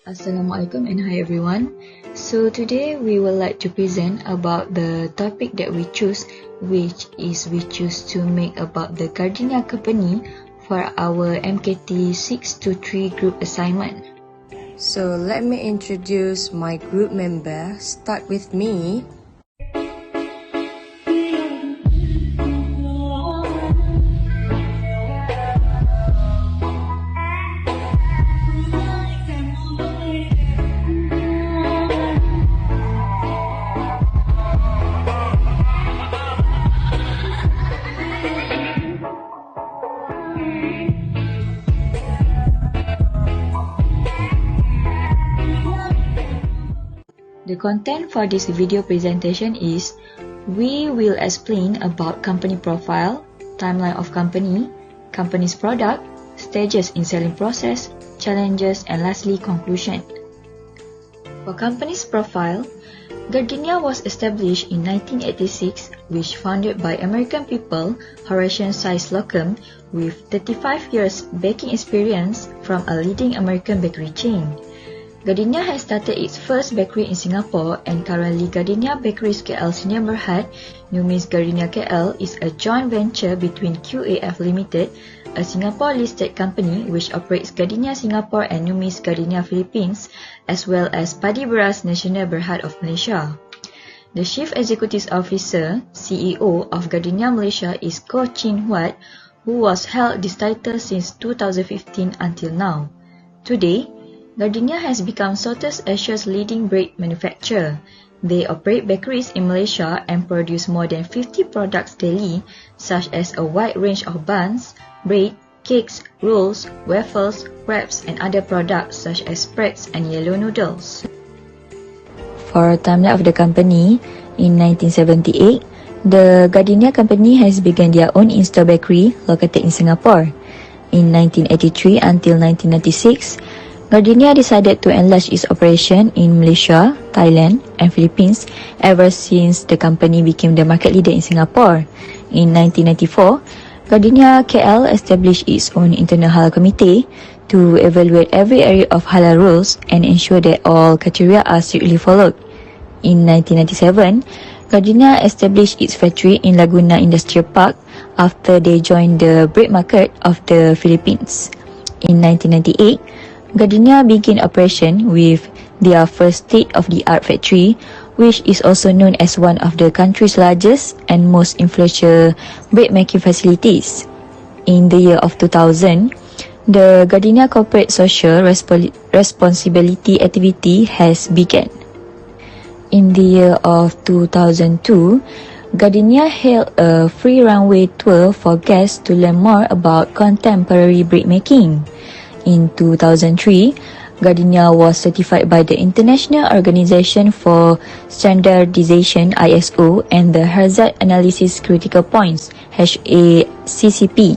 Assalamualaikum and hi everyone. So today we would like to present about the topic that we choose, which is we choose to make about the Gardenia company for our MKT623 group assignment. So let me introduce my group member. Start with me. The content for this video presentation is, we will explain about company profile, timeline of company, company's product, stages in selling process, challenges, and lastly conclusion. For company's profile, Gardenia was established in 1986, which founded by American people Horatian Size Locum with 35 years baking experience from a leading American bakery chain. Gardenia has started its first bakery in Singapore, and currently Gardenia Bakeries KL Sdn Bhd, Numis Gardenia KL, is a joint venture between QAF Limited, a Singapore-listed company which operates Gardenia Singapore and Numis Gardenia Philippines, as well as Padi Beras Nasional Berhad of Malaysia. The Chief Executive Officer, CEO of Gardenia Malaysia is Koh Chin Huat, who was held this title since 2015 until now. Today, Gardenia has become Southeast Asia's leading bread manufacturer. They operate bakeries in Malaysia and produce more than 50 products daily, such as a wide range of buns, bread, cakes, rolls, waffles, wraps, and other products such as spreads and yellow noodles. For timeline of the company, in 1978, the Gardenia company has begun their own in-store bakery located in Singapore. In 1983 until 1996, Gardenia decided to enlarge its operation in Malaysia, Thailand, and Philippines ever since the company became the market leader in Singapore. In 1994, Gardenia KL established its own internal halal committee to evaluate every area of halal rules and ensure that all criteria are strictly followed. In 1997, Gardenia established its factory in Laguna Industrial Park after they joined the bread market of the Philippines. In 1998, Gardenia began operation with their first state-of-the-art factory, which is also known as one of the country's largest and most influential bread-making facilities. In the year of 2000, the Gardenia Corporate Social Responsibility activity has begun. In the year of 2002, Gardenia held a free runway tour for guests to learn more about contemporary bread making. In 2003, Gardenia was certified by the International Organization for Standardization (ISO) and the Hazard Analysis Critical Points (HACCP).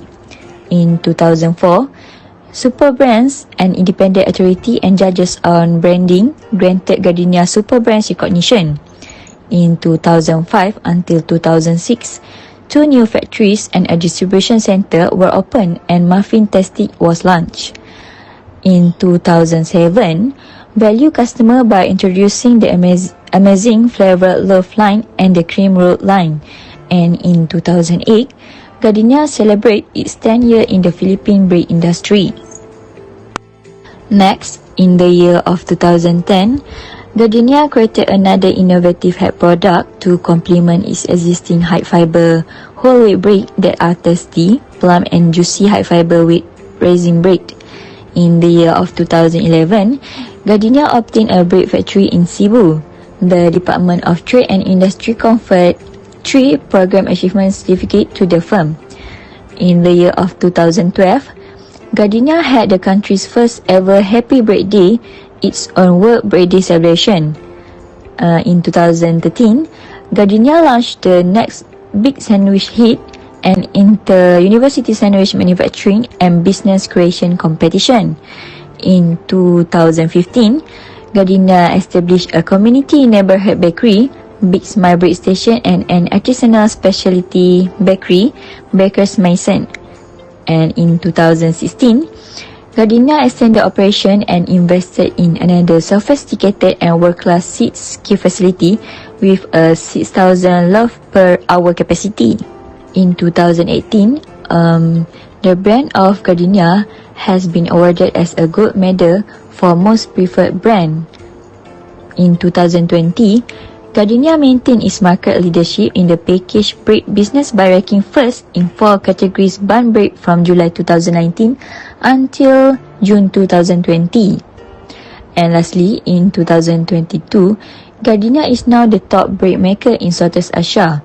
In 2004, Super Brands, an independent authority and judges on branding, granted Gardenia Super Brands recognition. In 2005 until 2006, 2 new factories and a distribution center were opened and muffin testing was launched. In 2007, value customer by introducing the amazing flavored loaf line and the cream roll line. And in 2008, Gardenia celebrated its 10th year in the Philippine bread industry. Next, in the year of 2010, Gardenia created another innovative head product to complement its existing high fiber whole wheat bread that are tasty, plump and juicy high fiber wheat raisin bread. In the year of 2011, Gardenia obtained a bread factory in Cebu. The Department of Trade and Industry conferred 3 Program Achievement Certificate to the firm. In the year of 2012, Gardenia had the country's first ever Happy Bread Day, its own World Bread Day celebration. In 2013, Gardenia launched the next big sandwich hit, an inter-university sandwich manufacturing and business creation competition. In 2015, Gardenia established a community neighborhood bakery Big Smile Bread Station, and an artisanal specialty bakery, Baker's Mason. And in 2016, Gardenia extended operation and invested in another sophisticated and world-class SITI facility with a 6,000 loaf per hour capacity. In 2018, the brand of Gardenia has been awarded as a gold medal for most preferred brand. In 2020, Gardenia maintained its market leadership in the packaged bread business by ranking first in 4 categories bun bread from July 2019 until June 2020. And lastly, in 2022, Gardenia is now the top bread maker in Southeast Asia.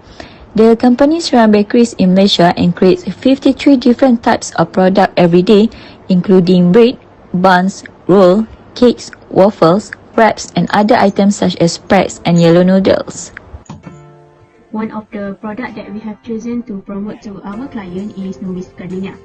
The company runs bakeries in Malaysia and creates 53 different types of product every day, including bread, buns, roll, cakes, waffles, wraps, and other items such as spreads and yellow noodles. One of the products that we have chosen to promote to our client is Numis Gardenia.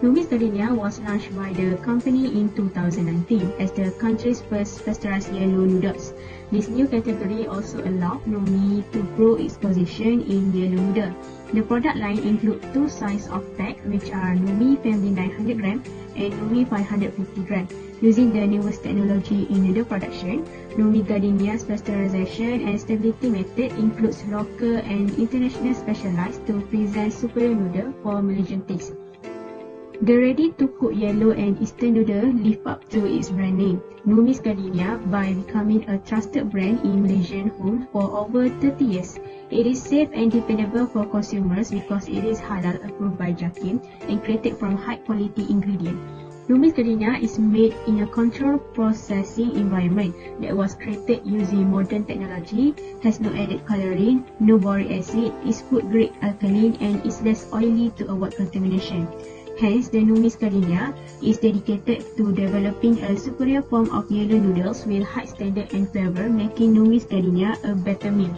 Numis Gardenia was launched by the company in 2019 as the country's first pasteurized yellow noodles. This new category also allowed Numi to grow its position in yellow noodle. The product line includes 2 sizes of pack, which are Numi Family 900g and Numi 550g. Using the newest technology in noodle production, Numi Gardenia's pasteurization and stability method includes local and international specialized to present superior noodle for Malaysian taste. The ready-to-cook yellow and Eastern noodle live up to its brand name, Numis Gardenia, by becoming a trusted brand in Malaysian homes for over 30 years. It is safe and dependable for consumers because it is halal approved by JAKIM and created from high-quality ingredients. Numis Gardenia is made in a controlled processing environment that was created using modern technology, has no added colouring, no boric acid, is food-grade alkaline, and is less oily to avoid contamination. Hence, the Numis Gardenia is dedicated to developing a superior form of yellow noodles with high standard and flavour, making Numis Gardenia a better meal.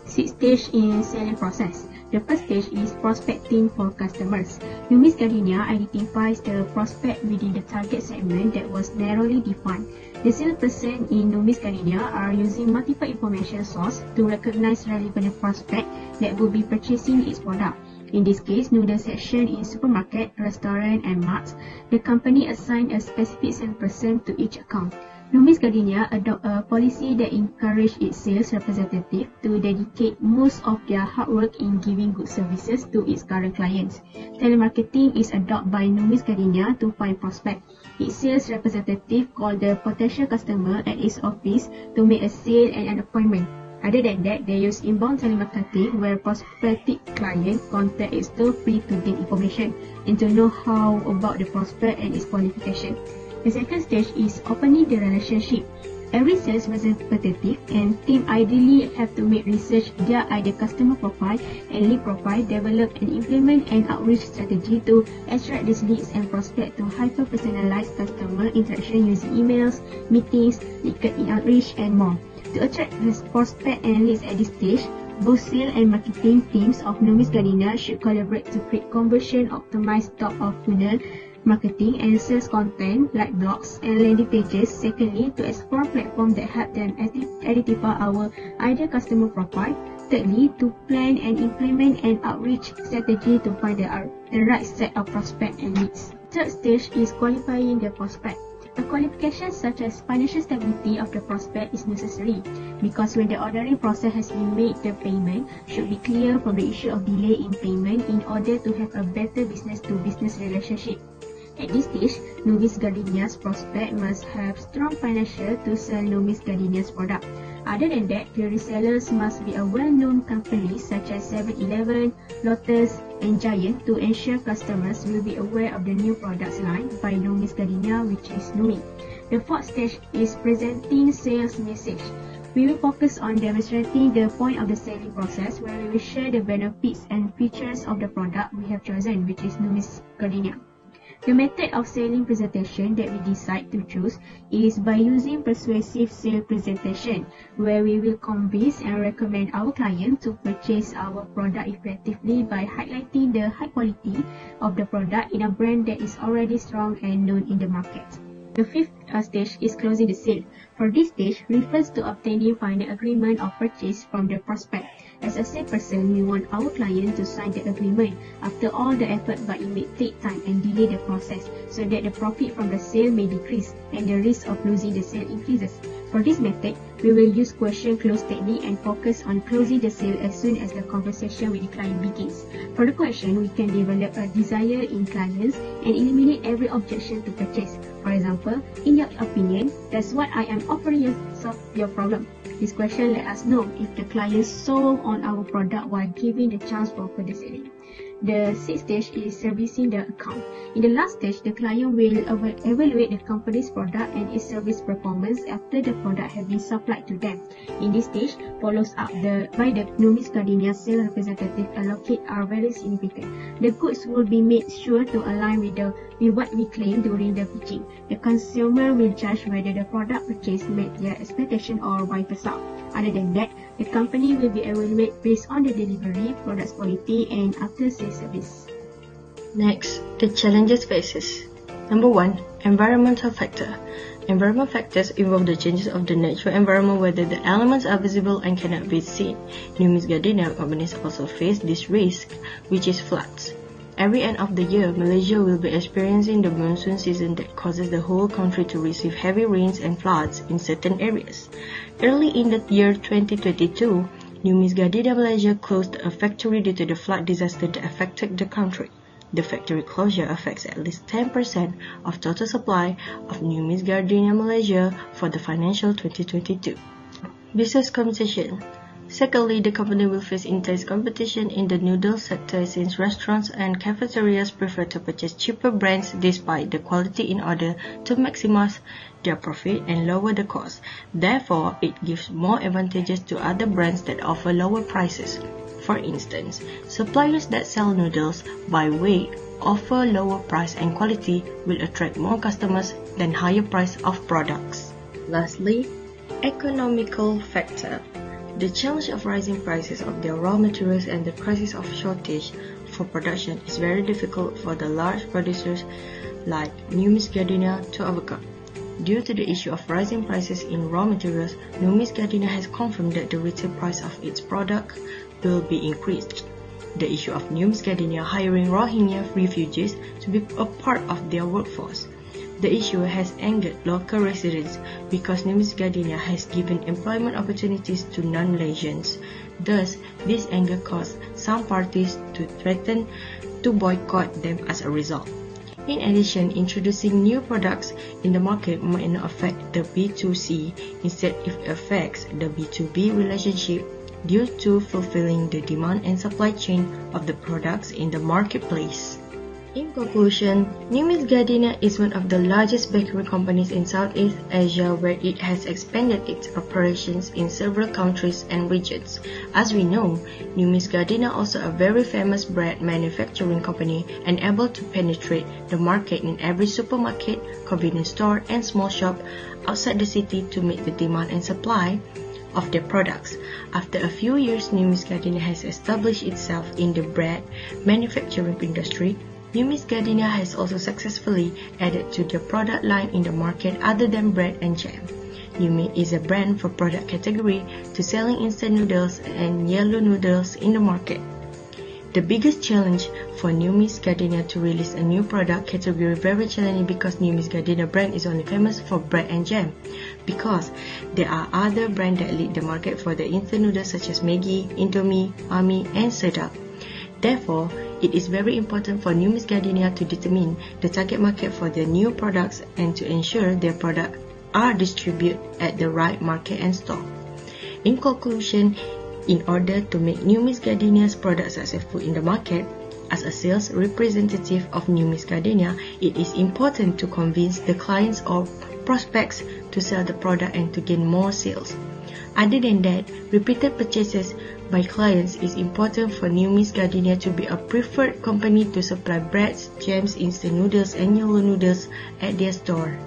6 stages in selling process. The first stage is prospecting for customers. Numis Gardenia identifies the prospect within the target segment that was narrowly defined. The salesperson in Numis Gardenia are using multiple information sources to recognize relevant prospect that will be purchasing its product. In this case, noodle section in supermarket, restaurant and marts, the company assign a specific salesperson to each account. Numis Gardenia adopt a policy that encourages its sales representative to dedicate most of their hard work in giving good services to its current clients. Telemarketing is adopted by Numis Gardenia to find prospects. Its sales representative call the potential customer at its office to make a sale and an appointment. Other than that, they use inbound telemarketing where prospective client contact its toll-free to gain information and to know how about the prospect and its qualification. The second stage is opening the relationship. Every sales representative and team ideally have to make research their ideal customer profile and lead profile, develop and implement an outreach strategy to attract these leads and prospect to hyper-personalized customer interaction using emails, meetings, LinkedIn outreach and more. To attract this prospect and leads at this stage, both sales and marketing teams of Numis Gardenia should collaborate to create conversion-optimized top-of-funnel marketing and sales content like blogs and landing pages. Secondly, to explore platforms that help them identify our ideal customer profile. Thirdly, to plan and implement an outreach strategy to find the right set of prospects and leads. Third stage is qualifying the prospect. A qualification such as financial stability of the prospect is necessary because when the ordering process has been made, the payment should be clear from the issue of delay in payment in order to have a better business-to-business relationship. At this stage, Numis Gardenia's prospect must have strong financial to sell Numis Gardenia's product. Other than that, the resellers must be a well-known company such as 7-Eleven, Lotus and Giant to ensure customers will be aware of the new products line by Numis Gardenia, which is Numi. The fourth stage is presenting sales message. We will focus on demonstrating the point of the selling process where we will share the benefits and features of the product we have chosen, which is Numis Gardenia. The method of selling presentation that we decide to choose is by using persuasive sales presentation, where we will convince and recommend our client to purchase our product effectively by highlighting the high quality of the product in a brand that is already strong and known in the market. The fifth stage is closing the sale. For this stage refers to obtaining final agreement of purchase from the prospect. As a salesperson, we want our client to sign the agreement after all the effort, but it may take time and delay the process so that the profit from the sale may decrease and the risk of losing the sale increases. For this method, we will use question close technique and focus on closing the sale as soon as the conversation with the client begins. For the question, we can develop a desire in clients and eliminate every objection to purchase. For example, in your opinion, does what I am offering you solve your problem? This question let us know if the client sold on our product while giving the chance for further selling. The sixth stage is servicing the account. In the last stage, the client will evaluate the company's product and its service performance after the product has been supplied to them. In this stage, follows up by the Numis Gardenia sales representative allocate are very significant. The goods will be made sure to align with what we claim during the pitching. The consumer will judge whether the product purchased met their expectation or vice versa. Other than that, the company will be evaluated based on the delivery, product quality, and after-sales service. Next, the challenges faces. Number 1, environmental factor. Environmental factors involve the changes of the natural environment, whether the elements are visible and cannot be seen. Numis Gardenia companies also face this risk, which is floods. Every end of the year, Malaysia will be experiencing the monsoon season that causes the whole country to receive heavy rains and floods in certain areas. Early in the year 2022, Numis Gardenia Malaysia closed a factory due to the flood disaster that affected the country. The factory closure affects at least 10% of total supply of Numis Gardenia Malaysia for the financial 2022. Business competition. Secondly, the company will face intense competition in the noodle sector since restaurants and cafeterias prefer to purchase cheaper brands despite the quality in order to maximize their profit and lower the cost. Therefore, it gives more advantages to other brands that offer lower prices. For instance, suppliers that sell noodles by weight offer lower price and quality will attract more customers than higher price of products. Lastly, economical factor. The challenge of rising prices of their raw materials and the crisis of shortage for production is very difficult for the large producers like Numis Gardenia to overcome. Due to the issue of rising prices in raw materials, Numis Gardenia has confirmed that the retail price of its product will be increased. The issue of Numis Gardenia hiring Rohingya refugees to be a part of their workforce. The issue has angered local residents because Numis Gardenia has given employment opportunities to non-Malaysians. Thus, this anger caused some parties to threaten to boycott them as a result. In addition, introducing new products in the market might not affect the B2C, instead it affects the B2B relationship due to fulfilling the demand and supply chain of the products in the marketplace. In conclusion, Numis Gardenia is one of the largest bakery companies in Southeast Asia, where it has expanded its operations in several countries and regions. As we know, Numis Gardenia also a very famous bread manufacturing company and able to penetrate the market in every supermarket, convenience store, and small shop outside the city to meet the demand and supply of their products. After a few years, Numis Gardenia has established itself in the bread manufacturing industry. Numis Gardenia has also successfully added to their product line in the market other than bread and jam. Numis is a brand for product category to selling instant noodles and yellow noodles in the market. The biggest challenge for Numis Gardenia to release a new product category very challenging because Numis Gardenia brand is only famous for bread and jam. Because there are other brands that lead the market for the instant noodles such as Maggi, Indomie, Ami, and Sedap. Therefore, it is very important for Numis Gardenia to determine the target market for their new products and to ensure their products are distributed at the right market and store. In conclusion, in order to make Numis Gardenia's product successful in the market, as a sales representative of Numis Gardenia, it is important to convince the clients or prospects to sell the product and to gain more sales. Other than that, repeated purchases by clients is important for Numis Gardenia to be a preferred company to supply breads, jams, instant noodles, and yellow noodles at their store.